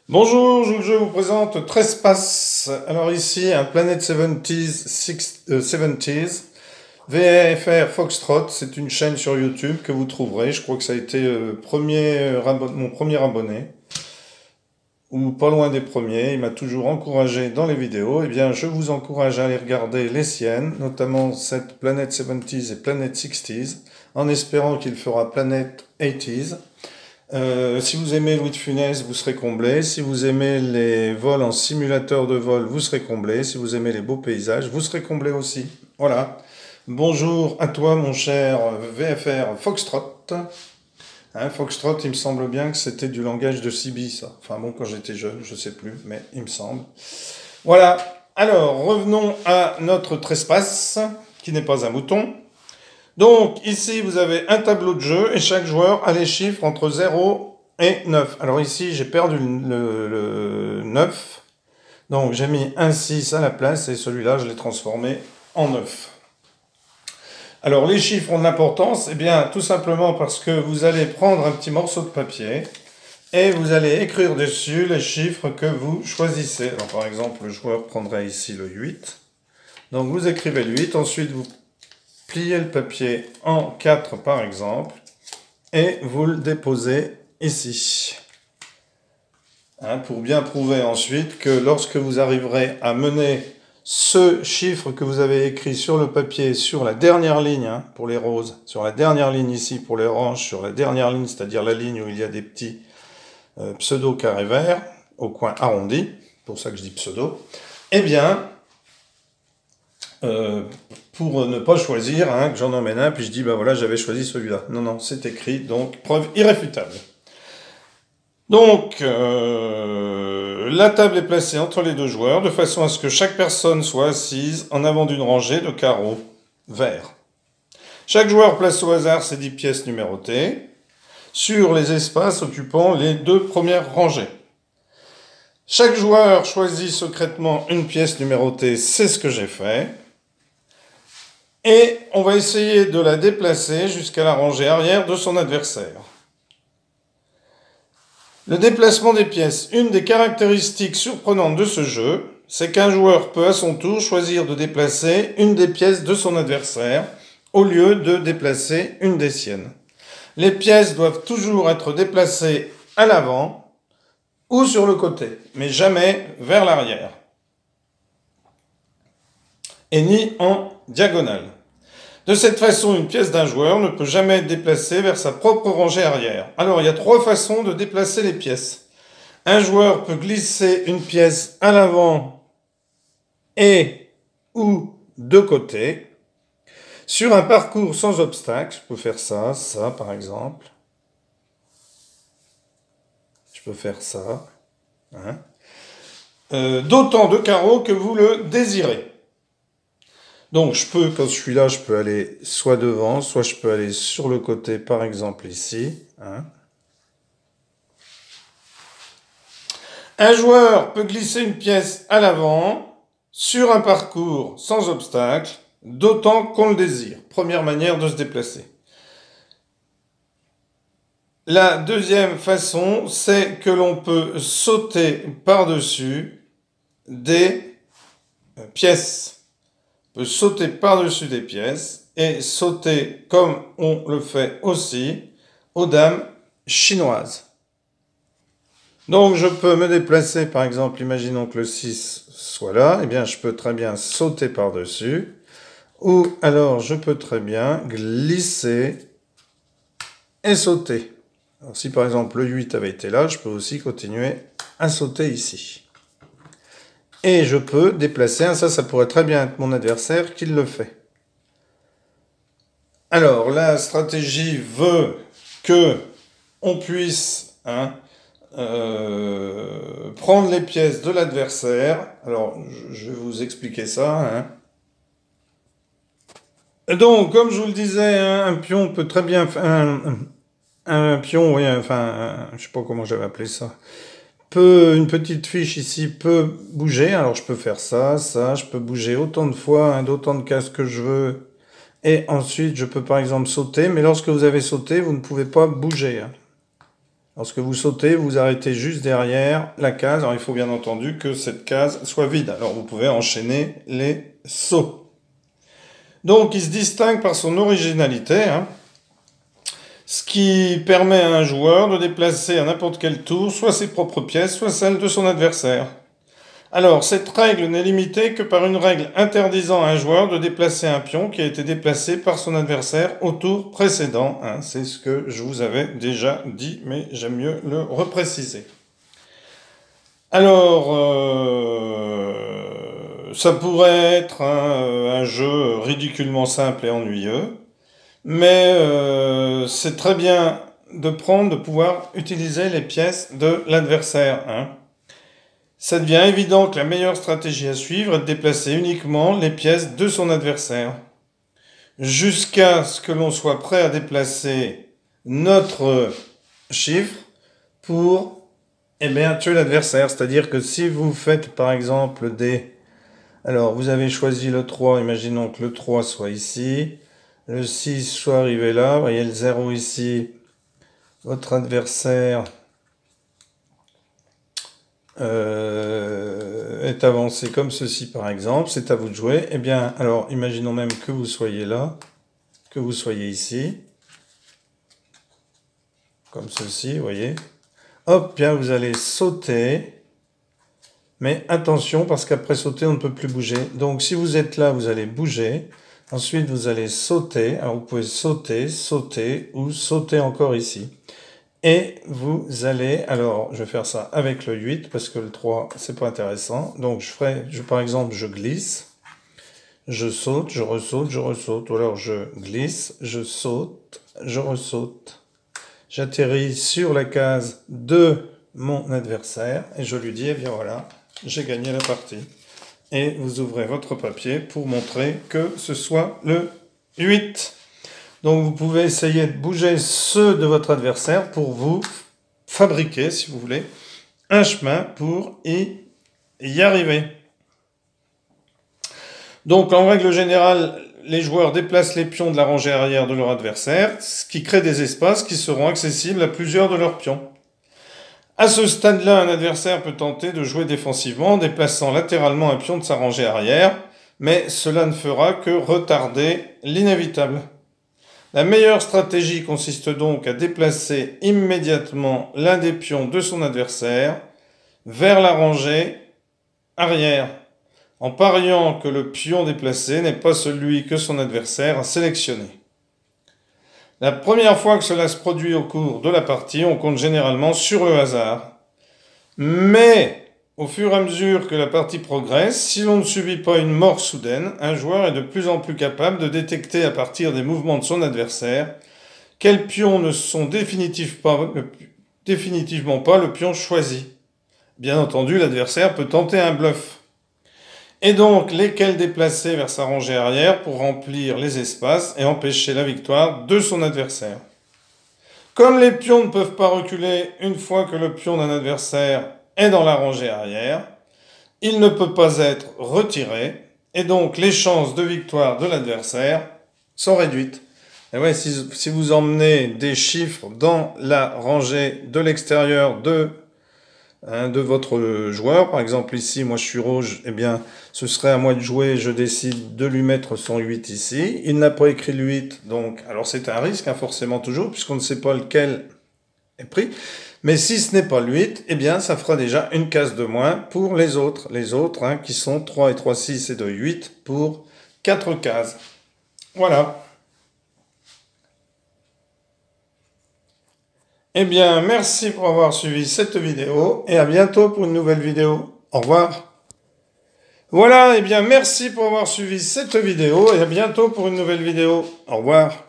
Bonjour, je vous présente Trespass. Alors ici, un Planet 70s, VFR Foxtrot, c'est une chaîne sur YouTube que vous trouverez. Je crois que ça a été mon premier abonné, ou pas loin des premiers. Il m'a toujours encouragé dans les vidéos. Eh bien, je vous encourage à aller regarder les siennes, notamment cette Planet 70s et Planet 60s, en espérant qu'il fera Planet 80s. Si vous aimez Louis de Funès, vous serez comblé. Si vous aimez les vols en simulateur de vol, vous serez comblé. Si vous aimez les beaux paysages, vous serez comblé aussi. Voilà. Bonjour à toi, mon cher VFR Foxtrot. Foxtrot, il me semble bien que c'était du langage de Sibi, ça. Enfin bon, quand j'étais jeune, je sais plus, mais il me semble. Voilà. Alors, revenons à notre Trespass, qui n'est pas un mouton. Donc, ici, vous avez un tableau de jeu et chaque joueur a les chiffres entre 0 et 9. Alors ici, j'ai perdu le 9. Donc, j'ai mis un 6 à la place et celui-là, je l'ai transformé en 9. Alors, les chiffres ont de l'importance. Eh bien, tout simplement parce que vous allez prendre un petit morceau de papier et vous allez écrire dessus les chiffres que vous choisissez. Alors, par exemple, le joueur prendrait ici le 8. Donc, vous écrivez le 8. Ensuite, vous pliez le papier en 4 par exemple, et vous le déposez ici. Pour bien prouver ensuite que lorsque vous arriverez à mener ce chiffre que vous avez écrit sur le papier, sur la dernière ligne, pour les roses, sur la dernière ligne ici pour les oranges, sur la dernière ligne, c'est-à-dire la ligne où il y a des petits pseudo-carrés verts, au coin arrondi, pour ça que je dis pseudo, eh bien, pour ne pas choisir, que j'en emmène un, puis je dis, ben voilà, j'avais choisi celui-là. Non, non, c'est écrit, donc preuve irréfutable. Donc, la table est placée entre les deux joueurs, de façon à ce que chaque personne soit assise en avant d'une rangée de carreaux verts. Chaque joueur place au hasard ses 10 pièces numérotées sur les espaces occupant les deux premières rangées. Chaque joueur choisit secrètement une pièce numérotée, c'est ce que j'ai fait. Et on va essayer de la déplacer jusqu'à la rangée arrière de son adversaire. Le déplacement des pièces. Une des caractéristiques surprenantes de ce jeu, c'est qu'un joueur peut à son tour choisir de déplacer une des pièces de son adversaire au lieu de déplacer une des siennes. Les pièces doivent toujours être déplacées à l'avant ou sur le côté, mais jamais vers l'arrière. Et ni en diagonale. De cette façon, une pièce d'un joueur ne peut jamais être déplacée vers sa propre rangée arrière. Alors, il y a 3 façons de déplacer les pièces. Un joueur peut glisser une pièce à l'avant et ou de côté. Sur un parcours sans obstacle, je peux faire ça par exemple. Je peux faire ça. D'autant de carreaux que vous le désirez. Donc, quand je suis là, je peux aller soit devant, soit je peux aller sur le côté, par exemple ici. Un joueur peut glisser une pièce à l'avant, sur un parcours sans obstacle, d'autant qu'on le désire. Première manière de se déplacer. La deuxième façon, c'est que l'on peut sauter par-dessus des pièces. On peut sauter par-dessus des pièces et sauter comme on le fait aussi aux dames chinoises. Donc je peux me déplacer, par exemple, imaginons que le 6 soit là, eh bien je peux très bien sauter par-dessus, ou alors je peux très bien glisser et sauter. Alors si par exemple le 8 avait été là, je peux aussi continuer à sauter ici. Et je peux déplacer, ça pourrait très bien être mon adversaire qui le fait. Alors, la stratégie veut que on puisse prendre les pièces de l'adversaire. Alors, je vais vous expliquer ça. Donc, comme je vous le disais, un pion peut très bien... Un pion, oui, enfin, je sais pas comment j'avais appelé ça. Une petite fiche ici peut bouger, alors je peux faire ça, je peux bouger autant de fois, d'autant de cases que je veux, et ensuite je peux par exemple sauter, mais lorsque vous avez sauté, vous ne pouvez pas bouger. Lorsque vous sautez, vous arrêtez juste derrière la case. Alors il faut bien entendu que cette case soit vide. Alors vous pouvez enchaîner les sauts. Donc il se distingue par son originalité, hein, ce qui permet à un joueur de déplacer à n'importe quel tour soit ses propres pièces, soit celles de son adversaire. Alors, cette règle n'est limitée que par une règle interdisant à un joueur de déplacer un pion qui a été déplacé par son adversaire au tour précédent. Hein, c'est ce que je vous avais déjà dit, mais j'aime mieux le repréciser. Alors, ça pourrait être un jeu ridiculement simple et ennuyeux, mais c'est très bien de pouvoir utiliser les pièces de l'adversaire. Hein. Ça devient évident que la meilleure stratégie à suivre est de déplacer uniquement les pièces de son adversaire, jusqu'à ce que l'on soit prêt à déplacer notre chiffre pour tuer l'adversaire. C'est-à-dire que si vous faites par exemple alors vous avez choisi le 3, imaginons que le 3 soit ici, le 6 soit arrivé là, vous voyez le 0 ici, votre adversaire est avancé comme ceci par exemple, c'est à vous de jouer. Eh bien, alors imaginons même que vous soyez là, que vous soyez ici, comme ceci, vous voyez. Hop, bien vous allez sauter, mais attention parce qu'après sauter on ne peut plus bouger. Donc si vous êtes là, vous allez bouger. Ensuite vous allez sauter. Alors vous pouvez sauter, sauter ou sauter encore ici. Et vous allez, alors je vais faire ça avec le 8 parce que le 3 c'est pas intéressant. Donc par exemple je glisse, je saute, je ressaute, je ressaute. Ou alors je glisse, je saute, je ressaute. J'atterris sur la case de mon adversaire et je lui dis, eh bien voilà, j'ai gagné la partie. Et vous ouvrez votre papier pour montrer que ce soit le 8. Donc vous pouvez essayer de bouger ceux de votre adversaire pour vous fabriquer, si vous voulez, un chemin pour y arriver. Donc en règle générale, les joueurs déplacent les pions de la rangée arrière de leur adversaire, ce qui crée des espaces qui seront accessibles à plusieurs de leurs pions. À ce stade-là, un adversaire peut tenter de jouer défensivement en déplaçant latéralement un pion de sa rangée arrière, mais cela ne fera que retarder l'inévitable. La meilleure stratégie consiste donc à déplacer immédiatement l'un des pions de son adversaire vers la rangée arrière, en pariant que le pion déplacé n'est pas celui que son adversaire a sélectionné. La première fois que cela se produit au cours de la partie, on compte généralement sur le hasard. Mais, au fur et à mesure que la partie progresse, si l'on ne subit pas une mort soudaine, un joueur est de plus en plus capable de détecter à partir des mouvements de son adversaire quels pions ne sont définitivement pas le pion choisi. Bien entendu, l'adversaire peut tenter un bluff. Et donc, lesquels déplacer vers sa rangée arrière pour remplir les espaces et empêcher la victoire de son adversaire. Comme les pions ne peuvent pas reculer une fois que le pion d'un adversaire est dans la rangée arrière, il ne peut pas être retiré, et donc les chances de victoire de l'adversaire sont réduites. Et ouais, si vous emmenez des chiffres dans la rangée de l'extérieur de votre joueur, par exemple ici, moi je suis rouge, eh bien ce serait à moi de jouer, je décide de lui mettre son 8 ici, il n'a pas écrit le 8, donc, alors c'est un risque, hein, forcément toujours, puisqu'on ne sait pas lequel est pris, mais si ce n'est pas le 8, eh bien ça fera déjà une case de moins pour les autres hein, qui sont 3 et 3, 6 et 2, 8 pour 4 cases. Voilà. Eh bien, merci pour avoir suivi cette vidéo et à bientôt pour une nouvelle vidéo. Au revoir. Voilà, eh bien, merci pour avoir suivi cette vidéo et à bientôt pour une nouvelle vidéo. Au revoir.